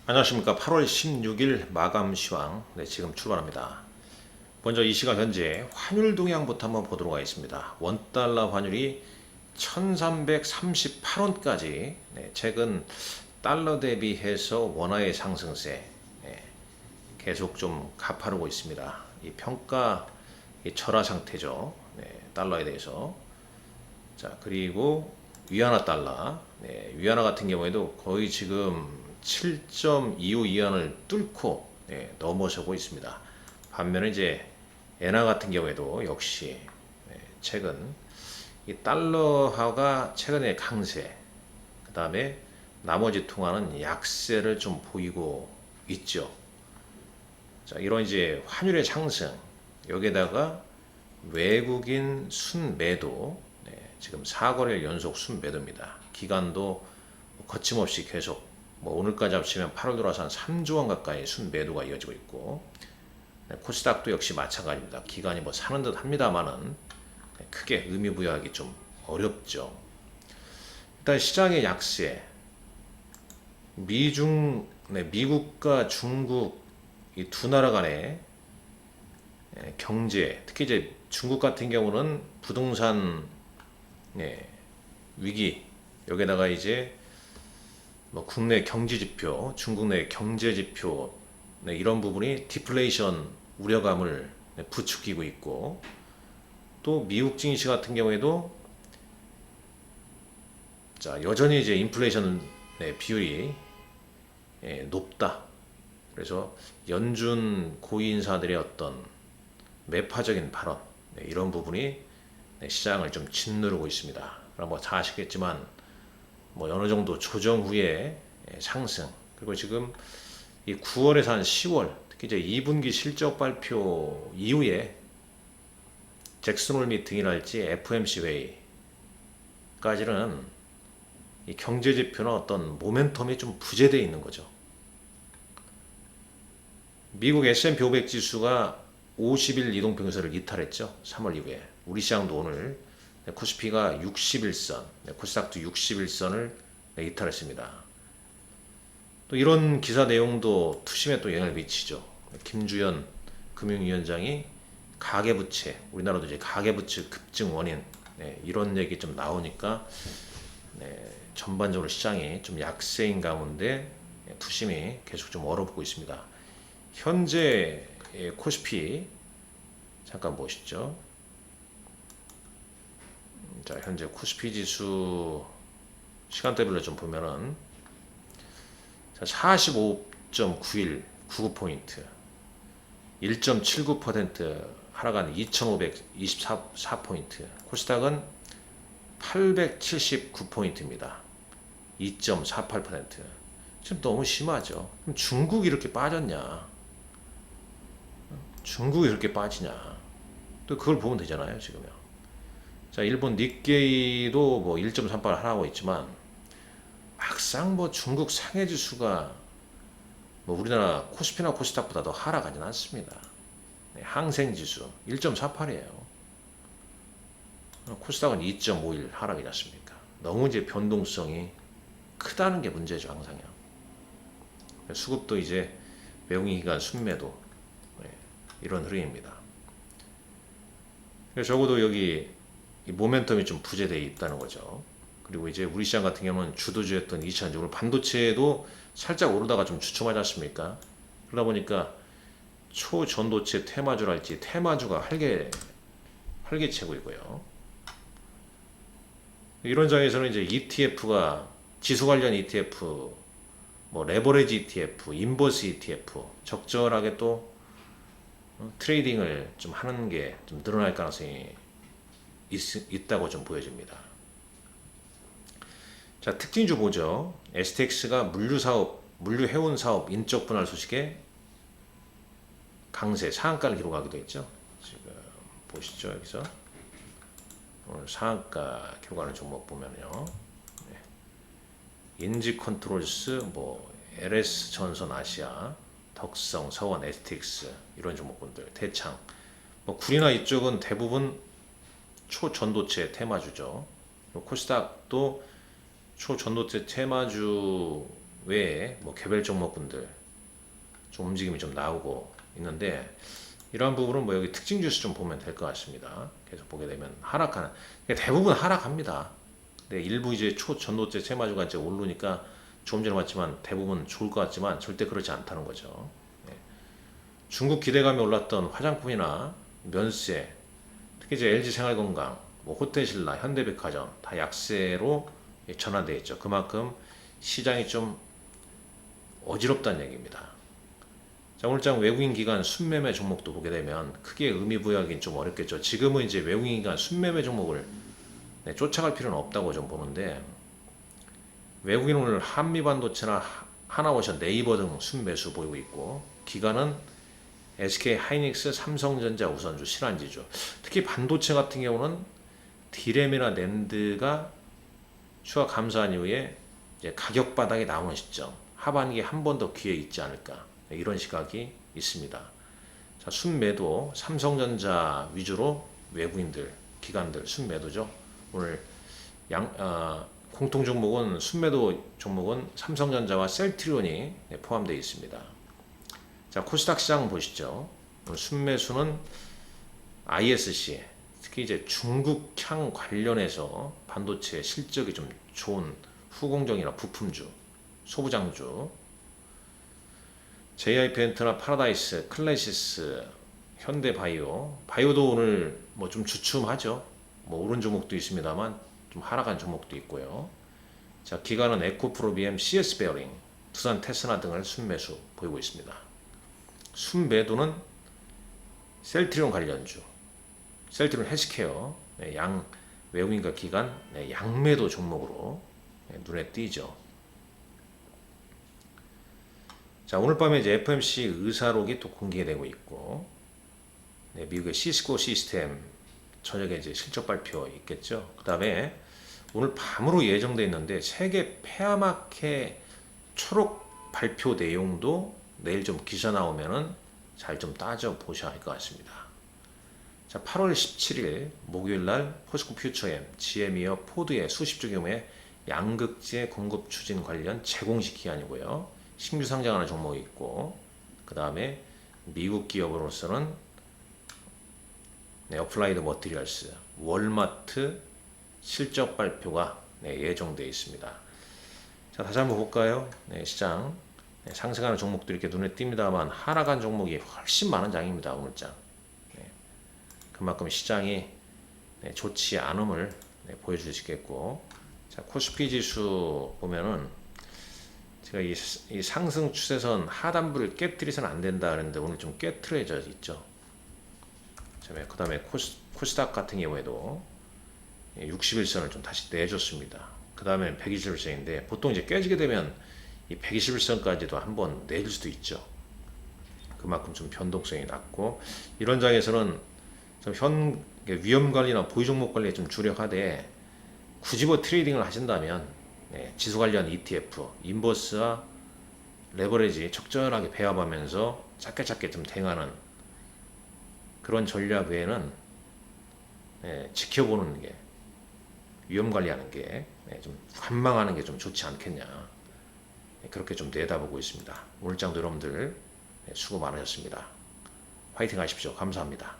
안녕하십니까. 8월 16일 마감 시황 지금 출발합니다. 먼저 이 시각 현재 환율 동향부터 한번 보도록 하겠습니다. 원달러 환율이 1338원까지 최근 달러 대비해서 원화의 상승세 계속 좀 가파르고 있습니다. 이 평가 절하 상태죠. 달러에 대해서. 자, 그리고 위안화 달러. 위안화 같은 경우에도 거의 지금 7.25 위안을 뚫고 넘어서고 있습니다. 반면에 이제 엔화 같은 경우에도 역시 최근 이 달러화가 최근에 강세, 그 다음에 나머지 통화는 약세를 좀 보이고 있죠. 자, 이런 이제 환율의 상승, 여기에다가 외국인 순매도, 지금 4거래일 연속 순매도입니다. 기간도 거침없이 계속, 오늘까지 합치면 8월 들어와서 한 3조 원 가까이 순매도가 이어지고 있고, 코스닥도 역시 마찬가지입니다. 기간이 사는 듯 합니다만은 크게 의미 부여하기 좀 어렵죠. 일단 시장의 약세, 미국과 중국 이 두 나라 간의 경제, 특히 이제 중국 같은 경우는 부동산 위기, 여기다가 이제 국내 경제 지표, 중국 내 경제 지표 이런 부분이 디플레이션 우려감을 부추기고 있고, 또 미국 증시 같은 경우에도 자, 여전히 이제 인플레이션 비율이 높다. 그래서 연준 고위 인사들의 어떤 매파적인 발언, 이런 부분이 시장을 좀 짓누르고 있습니다. 그럼 다 아시겠지만 어느 정도 조정 후에 상승, 그리고 지금 이 9월에서 한 10월, 특히 이제 2분기 실적 발표 이후에 잭슨홀 미팅이랄지 FOMC 회의까지는 이 경제 지표나 어떤 모멘텀이 좀 부재되어 있는 거죠. 미국 S&P 500 지수가 50일 이동평균선을 이탈했죠. 3월 이후에. 우리 시장도 오늘 코스피가 61선, 코스닥도 61선을 이탈했습니다. 또 이런 기사 내용도 투심에 또 영향을 미치죠. 김주연 금융위원장이 가계부채, 우리나라도 이제 가계부채 급증 원인, 이런 얘기 좀 나오니까 전반적으로 시장이 좀 약세인 가운데 투심이 계속 좀 얼어붙고 있습니다. 현재 코스피 잠깐 보시죠. 자, 현재 코스피 지수 시간대별로 좀 보면은 45.91 99포인트, 1.79% 하락한 2524포인트, 코스닥은 879포인트입니다. 2.48%. 지금 너무 심하죠. 그럼 중국이 이렇게 빠졌냐? 중국이 그렇게 빠지냐? 또 그걸 보면 되잖아요, 지금요. 자, 일본 니케이도 1.38 하락하고 있지만, 막상 중국 상해 지수가 우리나라 코스피나 코스닥보다 더 하락하진 않습니다. 항생 지수 1.48이에요. 코스닥은 2.51 하락이지 않습니까? 너무 이제 변동성이 크다는 게 문제죠, 항상요. 수급도 이제 매국인기관 순매도 이런 흐름입니다. 적어도 여기 이 모멘텀이 좀 부재되어 있다는 거죠. 그리고 이제 우리 시장 같은 경우는 주도주였던 2차전지, 오늘 반도체도 살짝 오르다가 좀 주춤하지 않습니까? 그러다 보니까 초전도체 테마주랄지 테마주가 활개치고 있고요. 이런 장에서는 이제 ETF가 지수 관련 ETF, 레버리지 ETF, 인버스 ETF 적절하게 또 트레이딩을 좀 하는 게 좀 늘어날 가능성이 있다고 좀 보여집니다. 자, 특징주 보죠. STX가 물류 해운 사업 인적 분할 소식에 강세 상한가를 기록하기도 했죠. 지금 보시죠, 여기서 오늘 상한가 기록하는 종목 보면요, 인지 컨트롤스, LS 전선 아시아, 덕성, 서원, STX 이런 종목군들, 대창, 구리나 이쪽은 대부분 초전도체 테마주죠. 코스닥도 초전도체 테마주 외에 뭐 개별 종목군들 좀 움직임이 좀 나오고 있는데, 이러한 부분은 뭐 여기 특징 지수 좀 보면 될 것 같습니다. 계속 보게 되면 하락하는, 대부분 하락합니다. 근데 일부 이제 초전도체 테마주가 이제 오르니까 조금 전에 봤지만 대부분 좋을 것 같지만 절대 그렇지 않다는 거죠. 예. 중국 기대감이 올랐던 화장품이나 면세, 특히 이제 LG생활건강, 뭐 호텔신라, 현대백화점 다 약세로 전환되어 있죠. 그만큼 시장이 좀 어지럽다는 얘기입니다. 자, 오늘장 외국인 기관 순매매 종목도 보게 되면 크게 의미 부여하기는 좀 어렵겠죠. 지금은 이제 외국인 기관 순매매 종목을 쫓아갈 필요는 없다고 좀 보는데, 외국인 오늘 한미반도체나 하나오션, 네이버 등 순매수 보이고 있고, 기관은 SK 하이닉스, 삼성전자 우선주, 실환지주. 특히 반도체 같은 경우는 디램이나 낸드가 추가 감소한 이후에 이제 가격 바닥이 나오는 시점, 하반기에 한 번 더 기회 있지 않을까, 이런 시각이 있습니다. 자, 순매도 삼성전자 위주로 외국인들, 기관들 순매도죠. 오늘 공통 종목은 순매도 종목은 삼성전자와 셀트리온이 포함되어 있습니다. 자, 코스닥 시장 보시죠. 오늘 순매수는 ISC, 특히 이제 중국향 관련해서 반도체 실적이 좀 좋은 후공정이나 부품주, 소부장주, JI펜트나 파라다이스, 클래시스, 현대바이오, 바이오도 오늘 뭐 좀 주춤하죠. 뭐 오른 종목도 있습니다만 좀 하락한 종목도 있고요. 자, 기관은 에코프로비엠, CS베어링, 두산 테스나 등을 순매수 보이고 있습니다. 순매도는 셀트리온 관련주, 셀트리온 헬스케어, 양 외국인과 기관 양매도 종목으로 눈에 띄죠. 자, 오늘 밤에 이제 FMC 의사록이 또 공개되고 있고, 미국의 시스코 시스템 저녁에 이제 실적 발표 있겠죠. 그 다음에 오늘 밤으로 예정돼 있는데 세계 폐암학회 초록 발표 내용도 내일 좀 기사 나오면은 잘 좀 따져 보셔야 할 것 같습니다. 자, 8월 17일 목요일 날 포스코 퓨처엠, GM이어 포드의 수십조 규모의 양극재 공급 추진 관련 재공식 기한이고요. 신규 상장하는 종목이 있고, 그 다음에 미국 기업으로서는 어플라이드 머티리얼스, 월마트 실적 발표가 예정되어 있습니다. 자, 다시 한번 볼까요? 시장 상승하는 종목들이 이렇게 눈에 띕니다만 하락한 종목이 훨씬 많은 장입니다. 오늘장. 그만큼 시장이 좋지 않음을 보여줄 수 있겠고, 자, 코스피 지수 보면은 제가 이 상승 추세선 하단부를 깨뜨리서는 안 된다 그랬는데 오늘 좀 깨트려져 있죠. 그 다음에 코스닥 같은 경우에도 61선을 좀 다시 내줬습니다. 그 다음에 121선인데 보통 이제 깨지게 되면 이 121선까지도 한번 내릴 수도 있죠. 그만큼 좀 변동성이 낮고, 이런 장에서는 좀 위험 관리나 보유 종목 관리에 좀 주력하되, 굳이 뭐 트레이딩을 하신다면 지수 관련 ETF, 인버스와 레버리지 적절하게 배합하면서 작게 좀 대응하는 그런 전략 외에는 지켜보는 게, 위험 관리하는 게 좀 관망하는 게 좀 좋지 않겠냐, 그렇게 좀 내다보고 있습니다. 오늘장도 여러분들 수고 많으셨습니다. 화이팅 하십시오. 감사합니다.